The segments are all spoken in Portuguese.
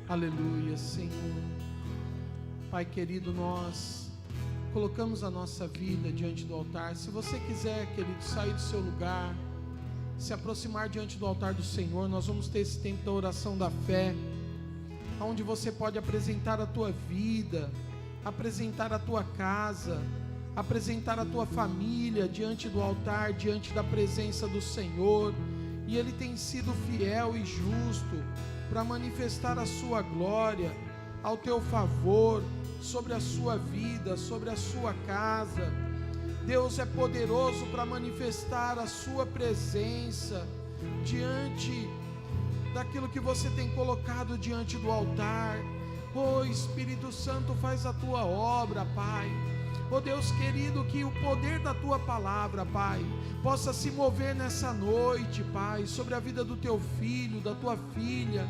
Aleluia, Senhor. Pai querido, nós colocamos a nossa vida diante do altar. Se você quiser, querido, sair do seu lugar, se aproximar diante do altar do Senhor, nós vamos ter esse tempo da oração da fé, onde você pode apresentar a tua vida, apresentar a tua casa, apresentar a tua família diante do altar, diante da presença do Senhor. E Ele tem sido fiel e justo para manifestar a sua glória ao teu favor, sobre a sua vida, sobre a sua casa. Deus é poderoso para manifestar a sua presença diante daquilo que você tem colocado diante do altar. Oh Espírito Santo, faz a tua obra, Pai. Oh Deus querido, que o poder da tua palavra, Pai, possa se mover nessa noite, Pai, sobre a vida do teu filho, da tua filha.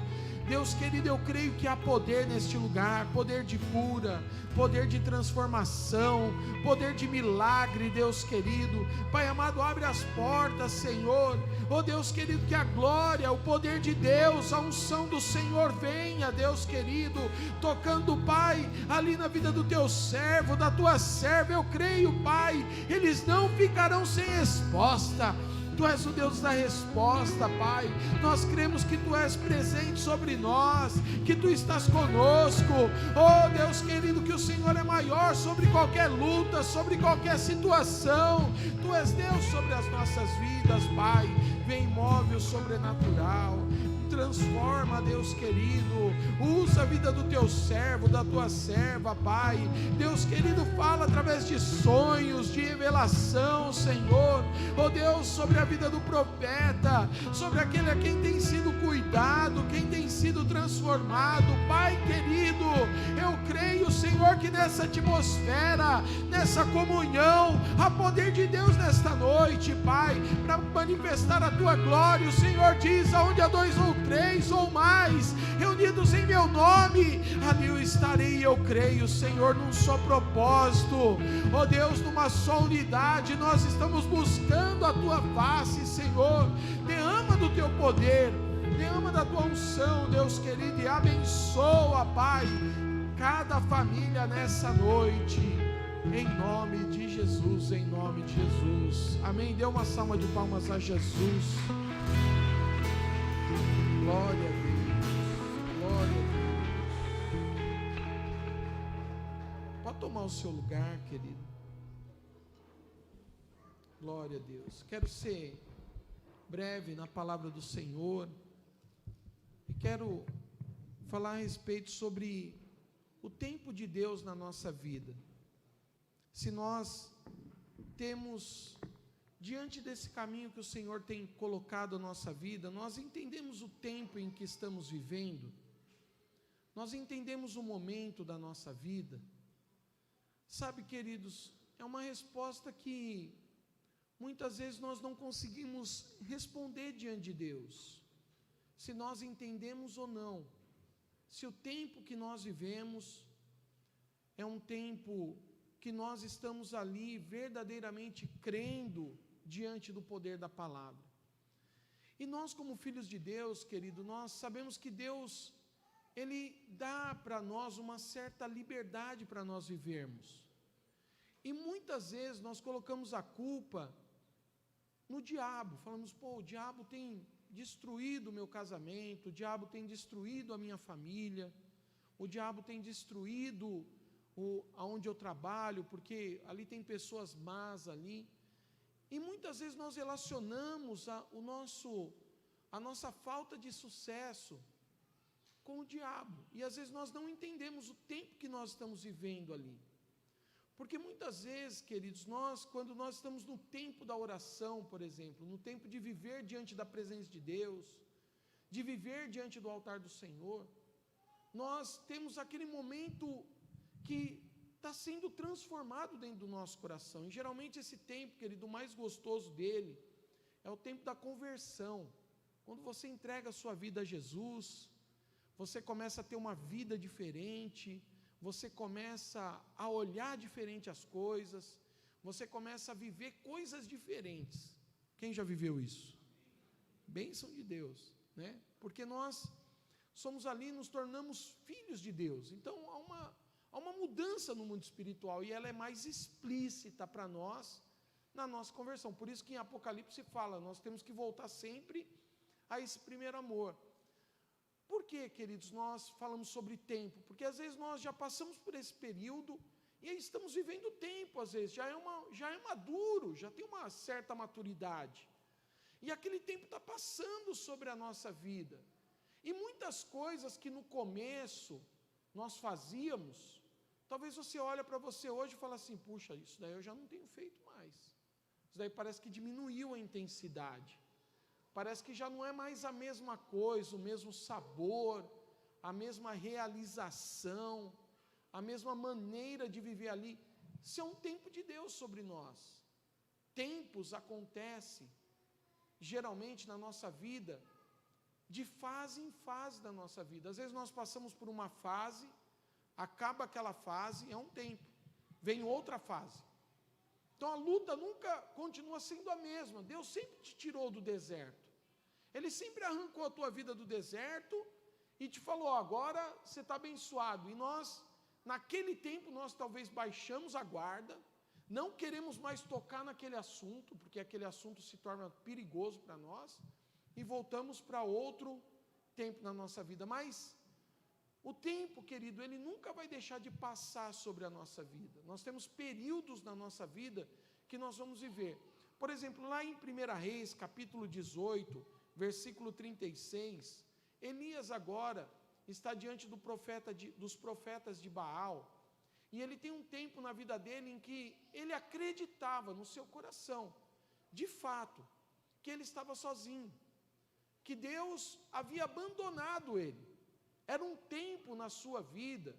Deus querido, eu creio que há poder neste lugar, poder de cura, poder de transformação, poder de milagre, Deus querido. Pai amado, abre as portas, Senhor. Oh Deus querido, que a glória, o poder de Deus, a unção do Senhor venha, Deus querido, tocando, Pai, ali na vida do teu servo, da tua serva. Eu creio, Pai, eles não ficarão sem resposta. Tu és o Deus da resposta, Pai. Nós cremos que Tu és presente sobre nós, que Tu estás conosco. Oh Deus querido, que o Senhor é maior sobre qualquer luta, sobre qualquer situação. Tu és Deus sobre as nossas vidas, Pai. Vem, move o sobrenatural. Transforma, Deus querido, usa a vida do teu servo, da tua serva, Pai. Deus querido, fala através de sonhos, de revelação, Senhor. Oh Deus, sobre a vida do profeta, sobre aquele a quem tem sido cuidado, quem tem sido transformado, Pai querido. Eu creio, Senhor, que nessa atmosfera, nessa comunhão, há poder de Deus nesta noite, Pai, para manifestar a tua glória. O Senhor diz: aonde há dois ou três ou mais reunidos em meu nome, ali eu estarei. Eu creio, Senhor, num só propósito, ó Deus, numa só unidade. Nós estamos buscando a tua face, Senhor. Derrama do teu poder, derrama da tua unção, Deus querido, e abençoa, Pai, cada família nessa noite, em nome de Jesus, em nome de Jesus. Amém. Dê uma salva de palmas a Jesus. Glória a Deus, glória a Deus. Pode tomar o seu lugar, querido. Glória a Deus. Quero ser breve na palavra do Senhor e quero falar a respeito sobre o tempo de Deus na nossa vida. Se nós temos, diante desse caminho que o Senhor tem colocado na nossa vida, nós entendemos o tempo em que estamos vivendo, nós entendemos o momento da nossa vida. Sabe, queridos, é uma resposta que muitas vezes nós não conseguimos responder diante de Deus, se nós entendemos ou não, se o tempo que nós vivemos é um tempo que nós estamos ali verdadeiramente crendo diante do poder da palavra. E nós, como filhos de Deus, querido, nós sabemos que Deus, Ele dá para nós uma certa liberdade para nós vivermos. E muitas vezes nós colocamos a culpa no diabo. Falamos: pô, o diabo tem destruído o meu casamento, o diabo tem destruído a minha família, o diabo tem destruído aonde eu trabalho, porque ali tem pessoas más ali. E muitas vezes nós relacionamos a nossa falta de sucesso com o diabo. E às vezes nós não entendemos o tempo que nós estamos vivendo ali. Porque muitas vezes, queridos, quando nós estamos no tempo da oração, por exemplo, no tempo de viver diante da presença de Deus, de viver diante do altar do Senhor, nós temos aquele momento que está sendo transformado dentro do nosso coração. E geralmente esse tempo, querido, o mais gostoso dele é o tempo da conversão. Quando você entrega a sua vida a Jesus, você começa a ter uma vida diferente, você começa a olhar diferente as coisas, você começa a viver coisas diferentes. Quem já viveu isso? Bênção de Deus, né? Porque nós somos ali, nos tornamos filhos de Deus. Então, há uma mudança no mundo espiritual, e ela é mais explícita para nós, na nossa conversão. Por isso que em Apocalipse fala, nós temos que voltar sempre a esse primeiro amor. Por que, queridos, nós falamos sobre tempo? Porque às vezes nós já passamos por esse período, e aí estamos vivendo o tempo, às vezes, já é maduro, já tem uma certa maturidade. E aquele tempo está passando sobre a nossa vida. E muitas coisas que no começo nós fazíamos, talvez você olhe para você hoje e fale assim, puxa, isso daí eu já não tenho feito mais. Isso daí parece que diminuiu a intensidade. Parece que já não é mais a mesma coisa, o mesmo sabor, a mesma realização, a mesma maneira de viver ali. Isso é um tempo de Deus sobre nós. Tempos acontecem, geralmente na nossa vida, de fase em fase da nossa vida. Às vezes nós passamos por uma fase, acaba aquela fase, é um tempo, vem outra fase. Então a luta nunca continua sendo a mesma. Deus sempre te tirou do deserto. Ele sempre arrancou a tua vida do deserto e te falou, agora você está abençoado. E nós, naquele tempo, nós talvez baixamos a guarda, não queremos mais tocar naquele assunto, porque aquele assunto se torna perigoso para nós, e voltamos para outro tempo na nossa vida. Mas o tempo, querido, ele nunca vai deixar de passar sobre a nossa vida. Nós temos períodos na nossa vida que nós vamos viver. Por exemplo, lá em 1 Reis, capítulo 18, versículo 36, Elias agora está diante dos profetas de Baal, e ele tem um tempo na vida dele em que ele acreditava no seu coração, de fato, que ele estava sozinho, que Deus havia abandonado ele. Era um tempo na sua vida,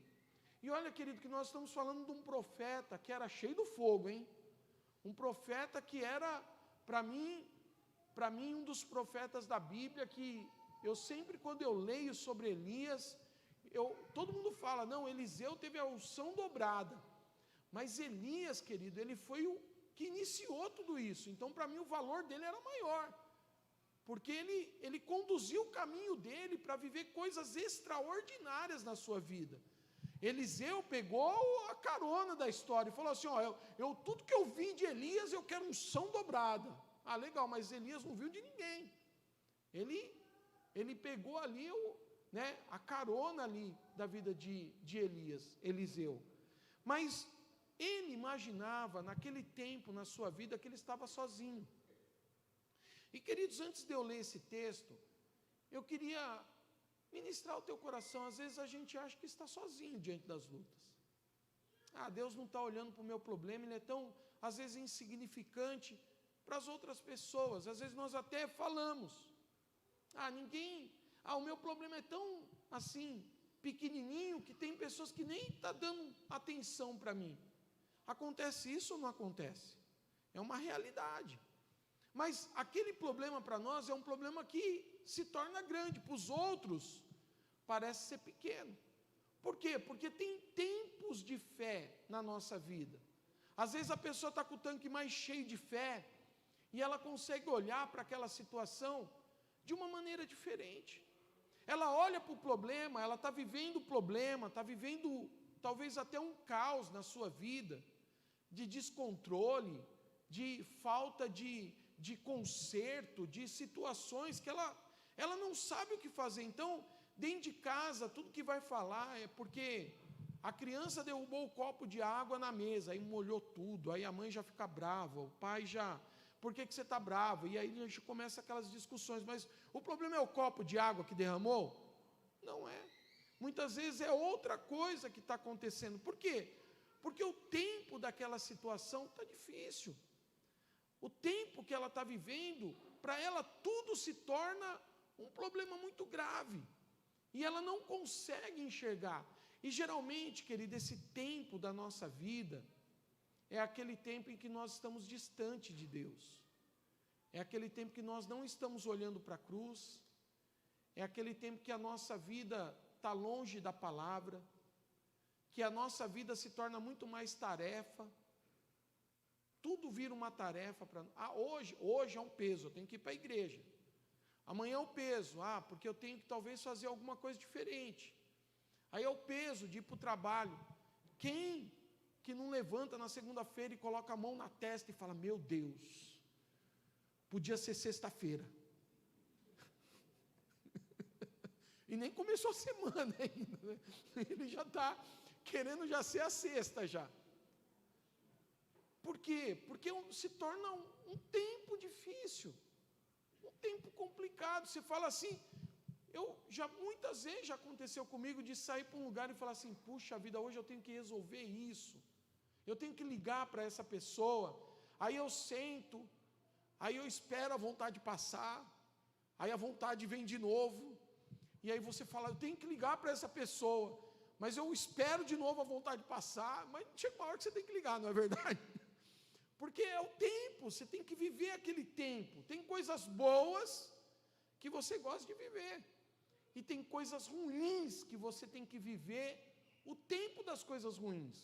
e olha, querido, que nós estamos falando de um profeta que era cheio do fogo, hein? Um profeta que era, para mim, um dos profetas da Bíblia, que eu sempre, quando eu leio sobre Elias, todo mundo fala, não, Eliseu teve a unção dobrada, mas Elias, querido, ele foi o que iniciou tudo isso. Então, para mim, o valor dele era maior, porque ele conduziu o caminho dele para viver coisas extraordinárias na sua vida. Eliseu pegou a carona da história e falou assim, tudo que eu vi de Elias, eu quero unção dobrada. Ah, legal, mas Elias não viu de ninguém. Ele pegou ali a carona ali da vida de Eliseu. Mas ele imaginava naquele tempo na sua vida que ele estava sozinho. E, queridos, antes de eu ler esse texto, eu queria ministrar o teu coração. Às vezes a gente acha que está sozinho diante das lutas. Ah, Deus não está olhando para o meu problema, ele é tão, às vezes, insignificante para as outras pessoas. Às vezes nós até falamos, o meu problema é tão, assim, pequenininho, que tem pessoas que nem estão dando atenção para mim. Acontece isso ou não acontece? É uma realidade. Mas aquele problema para nós é um problema que se torna grande, para os outros parece ser pequeno. Por quê? Porque tem tempos de fé na nossa vida. Às vezes a pessoa está com o tanque mais cheio de fé, e ela consegue olhar para aquela situação de uma maneira diferente. Ela olha para o problema, ela está vivendo o problema, está vivendo talvez até um caos na sua vida, de descontrole, de falta de conserto, de situações que ela não sabe o que fazer. Então, dentro de casa, tudo que vai falar é porque a criança derrubou o copo de água na mesa, aí molhou tudo, aí a mãe já fica brava, o pai já... Por que você está bravo? E aí a gente começa aquelas discussões, mas o problema é o copo de água que derramou? Não é. Muitas vezes é outra coisa que está acontecendo. Por quê? Porque o tempo daquela situação está difícil. O tempo que ela está vivendo, para ela tudo se torna um problema muito grave. E ela não consegue enxergar. E geralmente, querido, esse tempo da nossa vida é aquele tempo em que nós estamos distante de Deus. É aquele tempo que nós não estamos olhando para a cruz. É aquele tempo que a nossa vida está longe da palavra, que a nossa vida se torna muito mais tarefa. Tudo vira uma tarefa para nós. Hoje é um peso, eu tenho que ir para a igreja. Amanhã é o peso, porque eu tenho que talvez fazer alguma coisa diferente. Aí é o peso de ir para o trabalho. Quem que não levanta na segunda-feira e coloca a mão na testa e fala, meu Deus, podia ser sexta-feira. E nem começou a semana ainda, né? Ele já está querendo já ser a sexta já. Por quê? Porque se torna um tempo difícil, um tempo complicado. Você fala assim, muitas vezes já aconteceu comigo de sair para um lugar e falar assim, puxa vida, hoje eu tenho que resolver isso, eu tenho que ligar para essa pessoa, aí eu sento, aí eu espero a vontade passar, aí a vontade vem de novo, e aí você fala, eu tenho que ligar para essa pessoa, mas eu espero de novo a vontade passar, mas chega uma hora que você tem que ligar, não é verdade? Porque é o tempo, você tem que viver aquele tempo. Tem coisas boas que você gosta de viver, e tem coisas ruins que você tem que viver o tempo das coisas ruins.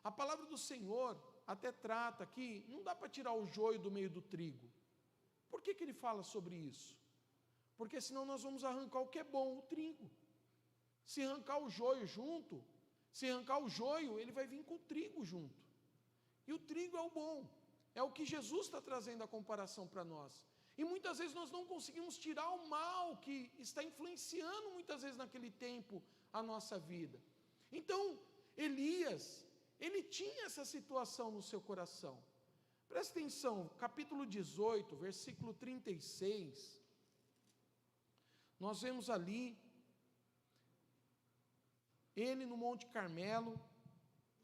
A palavra do Senhor até trata que não dá para tirar o joio do meio do trigo. Por que ele fala sobre isso? Porque senão nós vamos arrancar o que é bom, o trigo. Se arrancar o joio junto, ele vai vir com o trigo junto. E o trigo é o bom, é o que Jesus está trazendo a comparação para nós. E muitas vezes nós não conseguimos tirar o mal que está influenciando muitas vezes naquele tempo a nossa vida. Então, Elias, ele tinha essa situação no seu coração. Presta atenção, capítulo 18, versículo 36, nós vemos ali, ele no Monte Carmelo,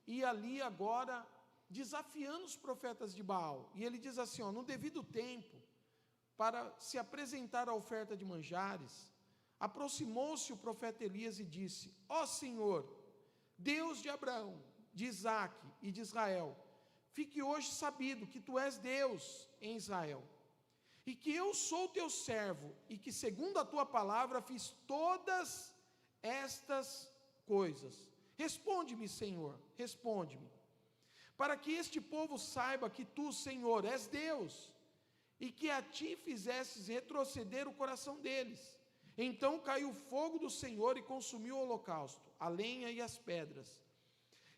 e ali agora, desafiando os profetas de Baal, e ele diz assim, no devido tempo, para se apresentar a oferta de manjares, aproximou-se o profeta Elias e disse, ó Senhor, Deus de Abraão, de Isaque e de Israel, fique hoje sabido que tu és Deus em Israel, e que eu sou teu servo, e que segundo a tua palavra fiz todas estas coisas. Responde-me, Senhor, responde-me, para que este povo saiba que tu, Senhor, és Deus, e que a ti fizestes retroceder o coração deles. Então caiu o fogo do Senhor e consumiu o holocausto, a lenha e as pedras,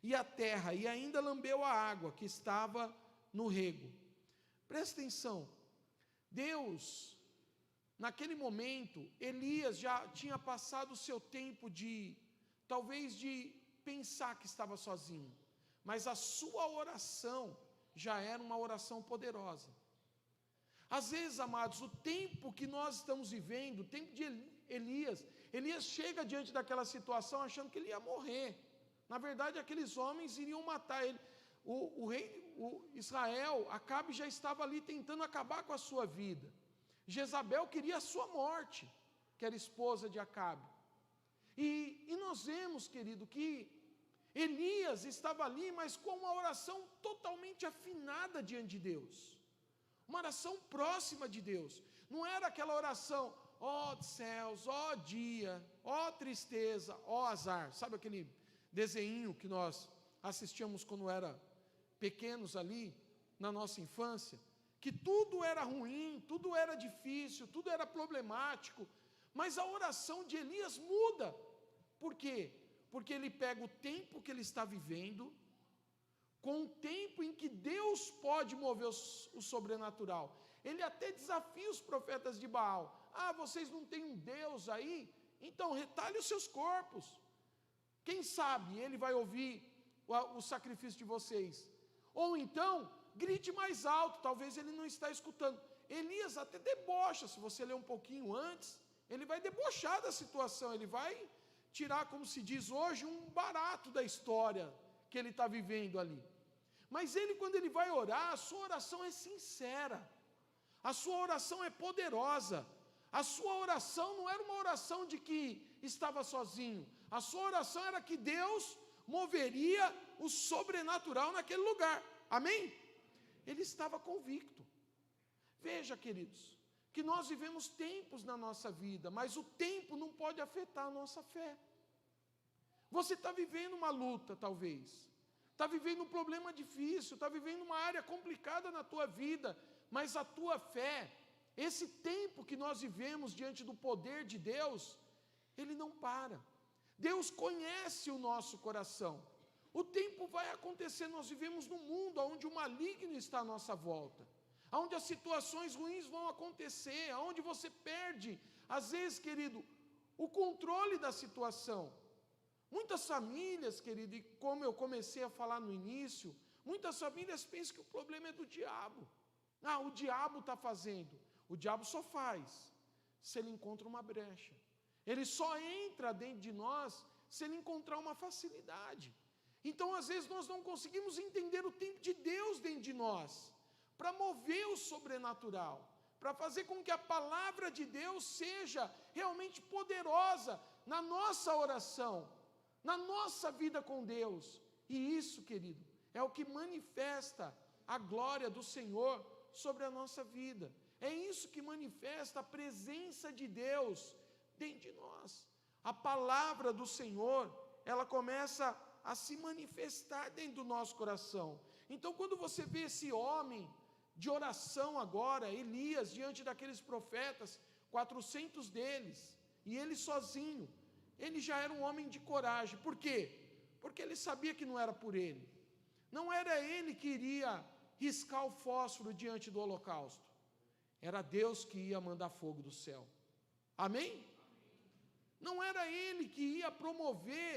e a terra, e ainda lambeu a água que estava no rego. Presta atenção, Deus, naquele momento, Elias já tinha passado o seu tempo talvez de pensar que estava sozinho, mas a sua oração já era uma oração poderosa. Às vezes, amados, o tempo que nós estamos vivendo, o tempo de Elias chega diante daquela situação achando que ele ia morrer. Na verdade, aqueles homens iriam matar ele. O rei Israel, Acabe, já estava ali tentando acabar com a sua vida. Jezabel queria a sua morte, que era esposa de Acabe. E nós vemos, querido, que Elias estava ali, mas com uma oração totalmente afinada diante de Deus. Uma oração próxima de Deus. Não era aquela oração, ó céus, ó dia, ó tristeza, ó azar. Sabe aquele desenho que nós assistíamos quando era pequenos ali, na nossa infância? Que tudo era ruim, tudo era difícil, tudo era problemático. Mas a oração de Elias muda. Por quê? Porque ele pega o tempo que ele está vivendo, com o tempo em que Deus pode mover o sobrenatural. Ele até desafia os profetas de Baal. Vocês não têm um Deus aí? Então retalhe os seus corpos. Quem sabe ele vai ouvir o sacrifício de vocês. Ou então, grite mais alto, talvez ele não está escutando. Elias até debocha, se você ler um pouquinho antes, ele vai debochar da situação, ele vai tirar, como se diz hoje, um barato da história que ele está vivendo ali. Mas ele, quando ele vai orar, a sua oração é sincera, a sua oração é poderosa, a sua oração não era uma oração de que estava sozinho, a sua oração era que Deus moveria o sobrenatural naquele lugar, amém? Ele estava convicto. Veja, queridos, que nós vivemos tempos na nossa vida, mas o tempo não pode afetar a nossa fé. Você está vivendo uma luta, talvez, está vivendo um problema difícil, está vivendo uma área complicada na tua vida, mas a tua fé, esse tempo que nós vivemos diante do poder de Deus, ele não para. Deus conhece o nosso coração. O tempo vai acontecer, nós vivemos num mundo onde o maligno está à nossa volta, onde as situações ruins vão acontecer, onde você perde, às vezes, querido, o controle da situação. Muitas famílias, querido, e como eu comecei a falar no início, muitas famílias pensam que o problema é do diabo. O diabo está fazendo. O diabo só faz se ele encontra uma brecha. Ele só entra dentro de nós se ele encontrar uma facilidade. Então, às vezes, nós não conseguimos entender o tempo de Deus dentro de nós, para mover o sobrenatural, para fazer com que a palavra de Deus seja realmente poderosa na nossa oração, na nossa vida com Deus. E isso, querido, é o que manifesta a glória do Senhor sobre a nossa vida. É isso que manifesta a presença de Deus dentro de nós. A palavra do Senhor, ela começa a se manifestar dentro do nosso coração. Então, quando você vê esse homem de oração agora, Elias, diante daqueles profetas, 400 deles, e ele sozinho, ele já era um homem de coragem. Por quê? Porque ele sabia que não era por ele. Não era ele que iria riscar o fósforo diante do holocausto. Era Deus que ia mandar fogo do céu. Amém? Não era ele que ia promover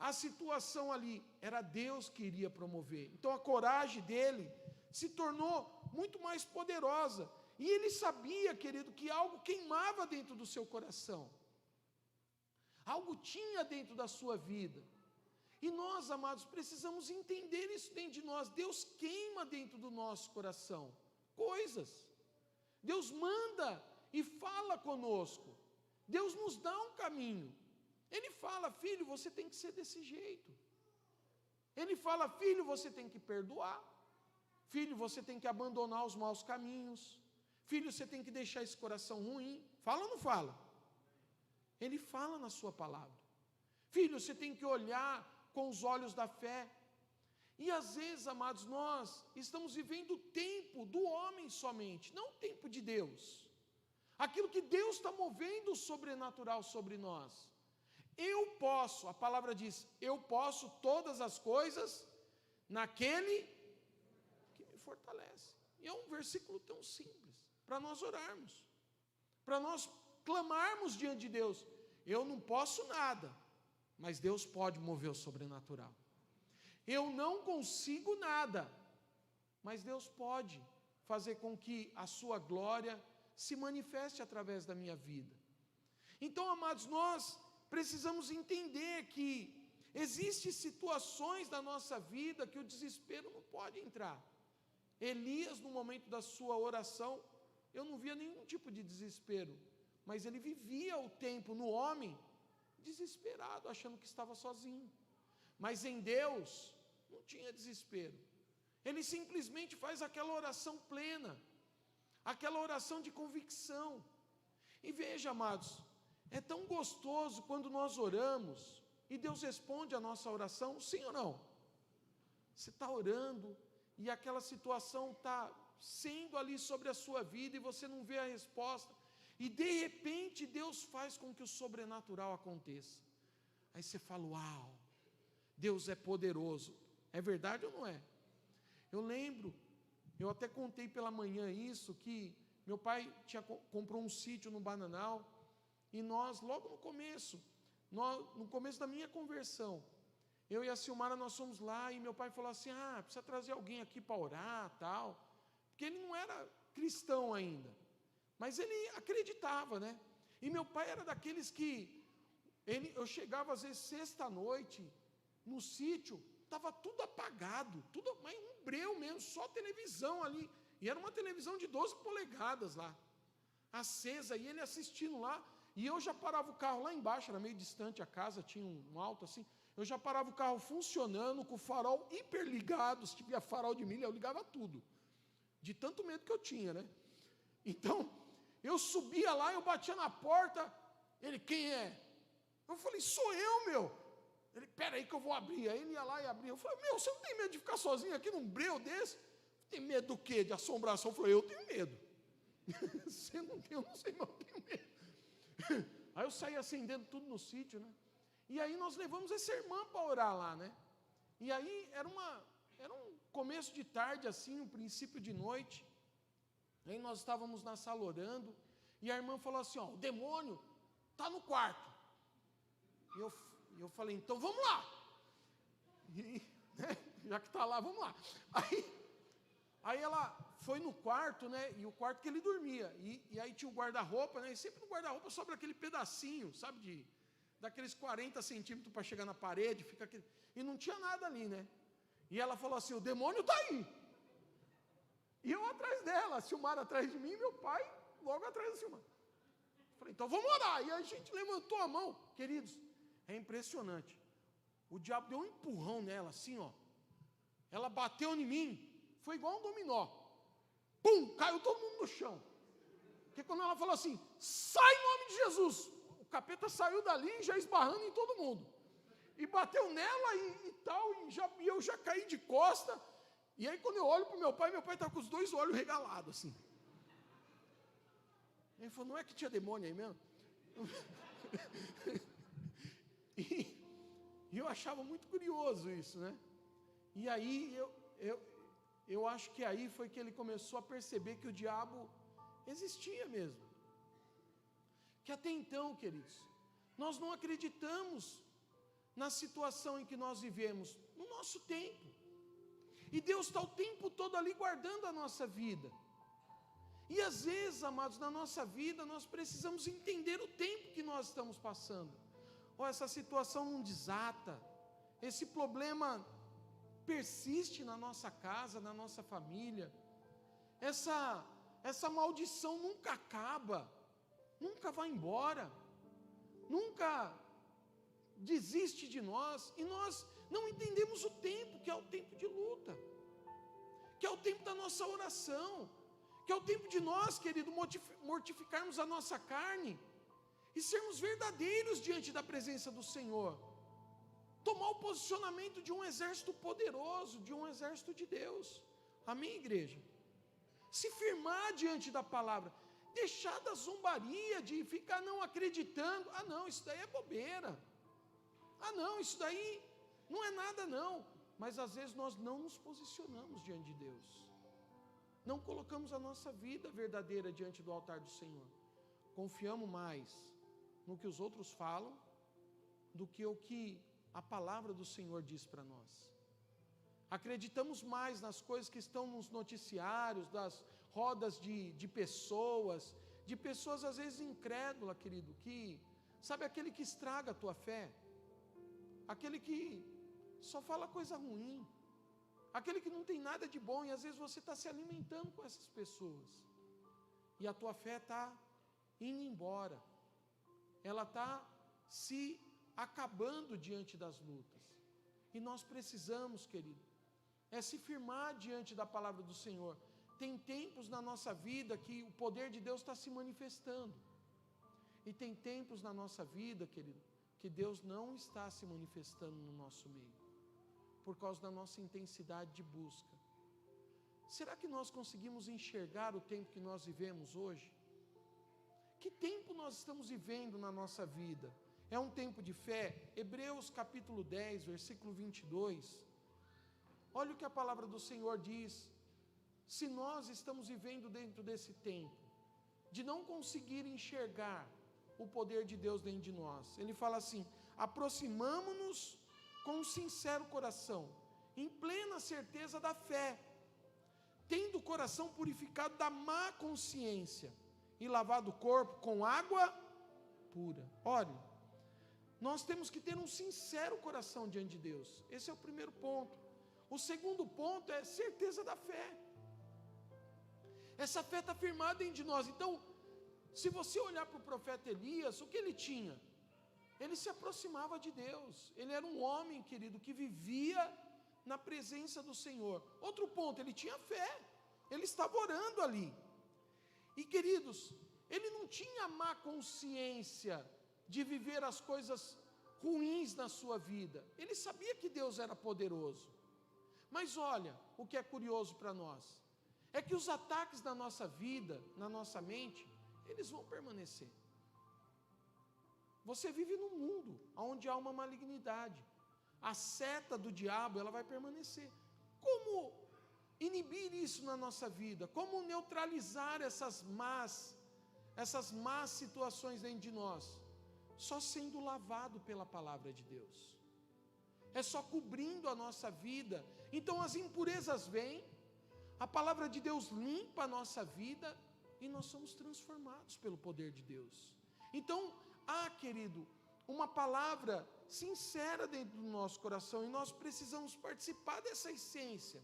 a situação ali, era Deus que iria promover. Então a coragem dele se tornou muito mais poderosa. E ele sabia, querido, que algo queimava dentro do seu coração. Algo tinha dentro da sua vida. E nós, amados, precisamos entender isso dentro de nós. Deus queima dentro do nosso coração coisas. Deus manda e fala conosco. Deus nos dá um caminho. Ele fala: filho, você tem que ser desse jeito. Ele fala: filho, você tem que perdoar. Filho, você tem que abandonar os maus caminhos. Filho, você tem que deixar esse coração ruim. Fala ou não fala? Ele fala na sua palavra. Filho, você tem que olhar com os olhos da fé. E às vezes, amados, nós estamos vivendo o tempo do homem somente, não o tempo de Deus. Aquilo que Deus está movendo o sobrenatural sobre nós. Eu posso, a palavra diz, eu posso todas as coisas naquele que me fortalece. E é um versículo tão simples, para nós orarmos, para nós clamarmos diante de Deus. Eu não posso nada, mas Deus pode mover o sobrenatural. Eu não consigo nada, mas Deus pode fazer com que a sua glória se manifeste através da minha vida. Então, amados, nós precisamos entender que existem situações da nossa vida que o desespero não pode entrar. Elias, no momento da sua oração, eu não via nenhum tipo de desespero, mas ele vivia o tempo no homem desesperado, achando que estava sozinho. Mas em Deus não tinha desespero. Ele simplesmente faz aquela oração plena, aquela oração de convicção. E veja, amados, é tão gostoso quando nós oramos e Deus responde a nossa oração, sim ou não? Você está orando e aquela situação está sendo ali sobre a sua vida e você não vê a resposta, e de repente Deus faz com que o sobrenatural aconteça. Aí você fala: uau, Deus é poderoso. É verdade ou não é? Eu lembro, eu até contei pela manhã isso, que meu pai comprou um sítio no Bananal. E nós, logo no começo da minha conversão, eu e a Silmara, nós fomos lá, e meu pai falou assim: precisa trazer alguém aqui para orar, tal, porque ele não era cristão ainda, mas ele acreditava, né? E meu pai era daqueles que, eu chegava às vezes sexta-noite, no sítio, estava tudo apagado, tudo, mas um breu mesmo, só televisão ali, e era uma televisão de 12 polegadas lá, acesa, e ele assistindo lá. E eu já parava o carro lá embaixo, era meio distante a casa, tinha um alto assim, eu já parava o carro funcionando, com o farol hiperligado, se tiver farol de milha, eu ligava tudo, de tanto medo que eu tinha, né? Então, eu subia lá, eu batia na porta, ele: quem é? Eu falei: sou eu, meu. Ele: pera aí que eu vou abrir. Aí ele ia lá e abria. Eu falei: meu, você não tem medo de ficar sozinho aqui num breu desse? Tem medo do quê? De assombração? Eu falei: eu tenho medo. Você não tem, eu não sei, mas eu tenho medo. Aí eu saí acendendo tudo no sítio, né? E aí nós levamos essa irmã para orar lá, né? E aí era um começo de tarde, assim, um princípio de noite. Aí nós estávamos na sala orando, e a irmã falou assim, ó, o demônio está no quarto. E eu falei, então vamos lá. E, né, já que está lá, vamos lá. Aí ela foi no quarto, né? E o quarto que ele dormia. E aí tinha o guarda-roupa, né? E sempre no guarda-roupa sobra aquele pedacinho, sabe? Daqueles 40 centímetros para chegar na parede. E não tinha nada ali, né? E ela falou assim, o demônio está aí. E eu atrás dela, a Silmara atrás de mim, e meu pai logo atrás da Silmara. Falei, então vamos orar. E a gente levantou a mão. Queridos, é impressionante. O diabo deu um empurrão nela, assim, ó. Ela bateu em mim. Foi igual um dominó. Pum, caiu todo mundo no chão. Porque quando ela falou assim, sai em nome de Jesus, o capeta saiu dali já esbarrando em todo mundo. E bateu nela e tal, e eu já caí de costa. E aí quando eu olho para o meu pai estava com os dois olhos regalados, assim. Ele falou, não é que tinha demônio aí mesmo? E eu achava muito curioso isso, né? E aí eu acho que aí foi que ele começou a perceber que o diabo existia mesmo. Que até então, queridos, nós não acreditamos na situação em que nós vivemos, no nosso tempo. E Deus está o tempo todo ali guardando a nossa vida. E às vezes, amados, na nossa vida, nós precisamos entender o tempo que nós estamos passando. Ou essa situação não desata, esse problema persiste na nossa casa, na nossa família, essa maldição nunca acaba, nunca vai embora, nunca desiste de nós, e nós não entendemos o tempo, que é o tempo de luta, que é o tempo da nossa oração, que é o tempo de nós, querido, mortificarmos a nossa carne, e sermos verdadeiros diante da presença do Senhor, tomar o posicionamento de um exército poderoso, de um exército de Deus, amém, igreja? Se firmar diante da palavra, deixar da zombaria, de ficar não acreditando, não, isso daí é bobeira, não, isso daí não é nada não, mas às vezes nós não nos posicionamos diante de Deus, não colocamos a nossa vida verdadeira diante do altar do Senhor, confiamos mais no que os outros falam, do que o que a palavra do Senhor diz para nós. Acreditamos mais nas coisas que estão nos noticiários, das rodas de pessoas às vezes incrédulas, querido, que, sabe aquele que estraga a tua fé, aquele que só fala coisa ruim, aquele que não tem nada de bom, e às vezes você está se alimentando com essas pessoas, e a tua fé está indo embora, ela está se acabando diante das lutas, e nós precisamos, querido, se firmar diante da palavra do Senhor. Tem tempos na nossa vida que o poder de Deus está se manifestando, e tem tempos na nossa vida, querido, que Deus não está se manifestando no nosso meio, por causa da nossa intensidade de busca. Será que nós conseguimos enxergar o tempo que nós vivemos hoje? Que tempo nós estamos vivendo na nossa vida? É um tempo de fé? Hebreus capítulo 10, versículo 22. Olha o que a palavra do Senhor diz. Se nós estamos vivendo dentro desse tempo, de não conseguir enxergar o poder de Deus dentro de nós. Ele fala assim, aproximamo-nos com um sincero coração, em plena certeza da fé, tendo o coração purificado da má consciência, e lavado o corpo com água pura. Olha, nós temos que ter um sincero coração diante de Deus. Esse é o primeiro ponto. O segundo ponto é certeza da fé. Essa fé está firmada dentro de nós. Então, se você olhar para o profeta Elias, o que ele tinha? Ele se aproximava de Deus. Ele era um homem, querido, que vivia na presença do Senhor. Outro ponto, ele tinha fé. Ele estava orando ali. E, queridos, ele não tinha má consciência de viver as coisas ruins na sua vida. Ele sabia que Deus era poderoso. Mas olha, o que é curioso para nós, é que os ataques na nossa vida, na nossa mente, eles vão permanecer. Você vive num mundo onde há uma malignidade. A seta do diabo, ela vai permanecer. Como inibir isso na nossa vida? Como neutralizar essas más situações dentro de nós? Só sendo lavado pela palavra de Deus. É só cobrindo a nossa vida. Então as impurezas vêm, a palavra de Deus limpa a nossa vida e nós somos transformados pelo poder de Deus. Então, querido, uma palavra sincera dentro do nosso coração, e nós precisamos participar dessa essência,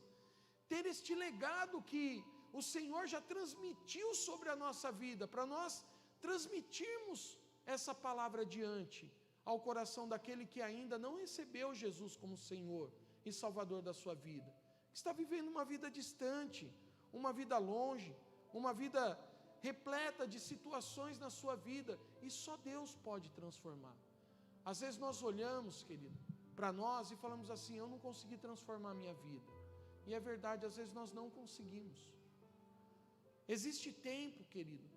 ter este legado que o Senhor já transmitiu sobre a nossa vida, para nós transmitirmos essa palavra adiante ao coração daquele que ainda não recebeu Jesus como Senhor e Salvador da sua vida, que está vivendo uma vida distante, uma vida longe, uma vida repleta de situações na sua vida, e só Deus pode transformar. Às vezes nós olhamos, querido, para nós e falamos assim: eu não consegui transformar a minha vida. E é verdade, às vezes nós não conseguimos. Existe tempo, querido,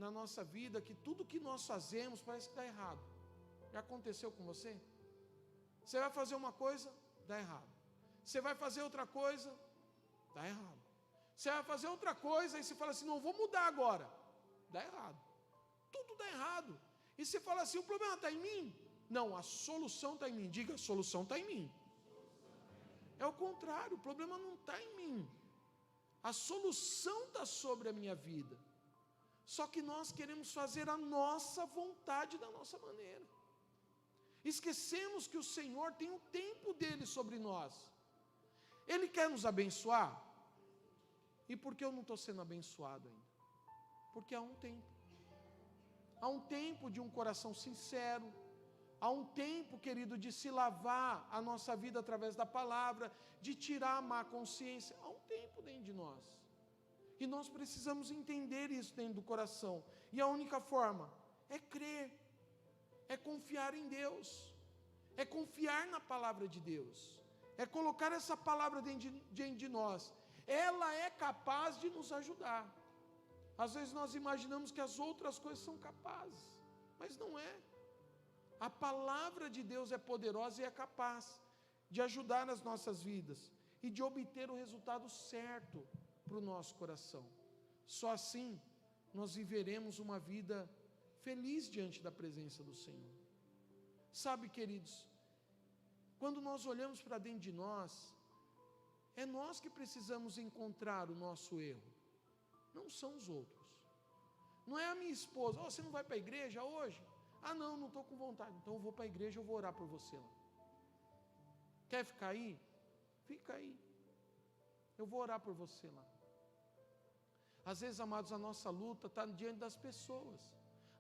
na nossa vida que tudo que nós fazemos parece que está errado. Já aconteceu com você? Você vai fazer uma coisa, dá errado. Você vai fazer outra coisa, dá errado. Você vai fazer outra coisa e você fala assim: não, vou mudar agora, dá errado. Tudo dá errado. E você fala assim: o problema está em mim? Não, a solução está em mim. Diga: a solução está em mim. É o contrário, o problema não está em mim. A solução está sobre a minha vida. Só que nós queremos fazer a nossa vontade da nossa maneira. Esquecemos que o Senhor tem o tempo dele sobre nós. Ele quer nos abençoar. E por que eu não estou sendo abençoado ainda? Porque há um tempo. Há um tempo de um coração sincero. Há um tempo, querido, de se lavar a nossa vida através da palavra, de tirar a má consciência. Há um tempo dentro de nós. E nós precisamos entender isso dentro do coração. E a única forma é crer, é confiar em Deus, é confiar na palavra de Deus, é colocar essa palavra dentro de nós. Ela é capaz de nos ajudar. Às vezes nós imaginamos que as outras coisas são capazes, mas não é. A palavra de Deus é poderosa e é capaz de ajudar nas nossas vidas e de obter o resultado certo para o nosso coração. Só assim nós viveremos uma vida feliz diante da presença do Senhor. Sabe, queridos, quando nós olhamos para dentro de nós, é nós que precisamos encontrar o nosso erro, não são os outros. Não é a minha esposa: você não vai para a igreja hoje? Não estou com vontade. Então eu vou para a igreja, eu vou orar por você lá. Quer ficar aí? Fica aí. Eu vou orar por você lá. Às vezes, amados, a nossa luta está diante das pessoas.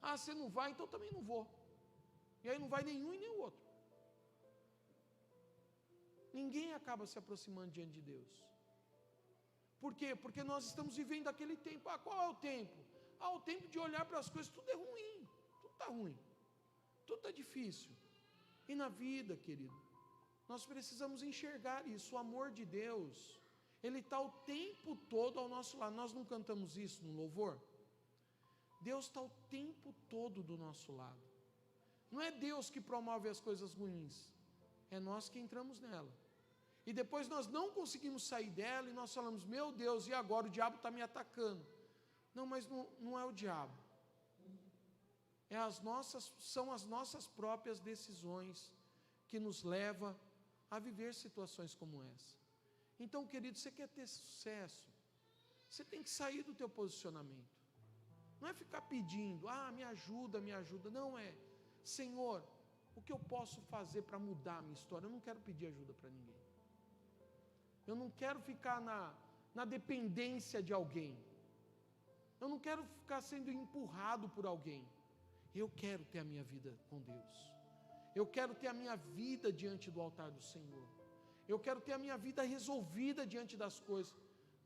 Você não vai, então também não vou. E aí não vai nenhum e nem o outro. Ninguém acaba se aproximando diante de Deus. Por quê? Porque nós estamos vivendo aquele tempo. Qual é o tempo? O tempo de olhar para as coisas, tudo é ruim. Tudo está ruim. Tudo está difícil. E na vida, querido, nós precisamos enxergar isso. O amor de Deus, Ele está o tempo todo ao nosso lado. Nós não cantamos isso no louvor? Deus está o tempo todo do nosso lado. Não é Deus que promove as coisas ruins, é nós que entramos nela. E depois nós não conseguimos sair dela e nós falamos: meu Deus, e agora o diabo está me atacando. Não, mas não é o diabo. São as nossas próprias decisões que nos levam a viver situações como essa. Então, querido, você quer ter sucesso, você tem que sair do teu posicionamento. Não é ficar pedindo: me ajuda, me ajuda. Não é: Senhor, o que eu posso fazer para mudar a minha história? Eu não quero pedir ajuda para ninguém. Eu não quero ficar na dependência de alguém. Eu não quero ficar sendo empurrado por alguém. Eu quero ter a minha vida com Deus. Eu quero ter a minha vida diante do altar do Senhor. Eu quero ter a minha vida resolvida diante das coisas.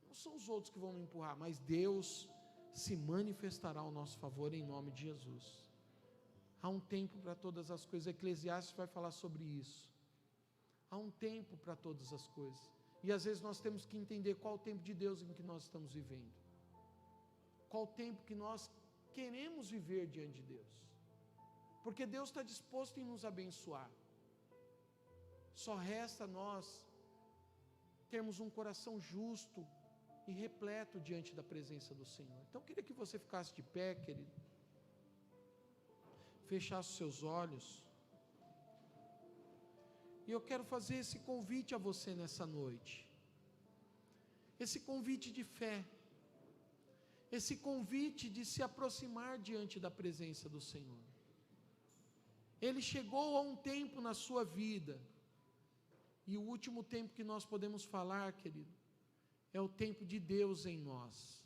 Não são os outros que vão me empurrar, mas Deus se manifestará ao nosso favor em nome de Jesus. Há um tempo para todas as coisas. Eclesiastes vai falar sobre isso. Há um tempo para todas as coisas. E às vezes nós temos que entender qual o tempo de Deus em que nós estamos vivendo. Qual o tempo que nós queremos viver diante de Deus. Porque Deus está disposto em nos abençoar. Só resta nós termos um coração justo e repleto diante da presença do Senhor. Então eu queria que você ficasse de pé, querido. Fechasse os seus olhos. E eu quero fazer esse convite a você nessa noite. Esse convite de fé. Esse convite de se aproximar diante da presença do Senhor. Ele chegou a um tempo na sua vida. E o último tempo que nós podemos falar, querido, é o tempo de Deus em nós.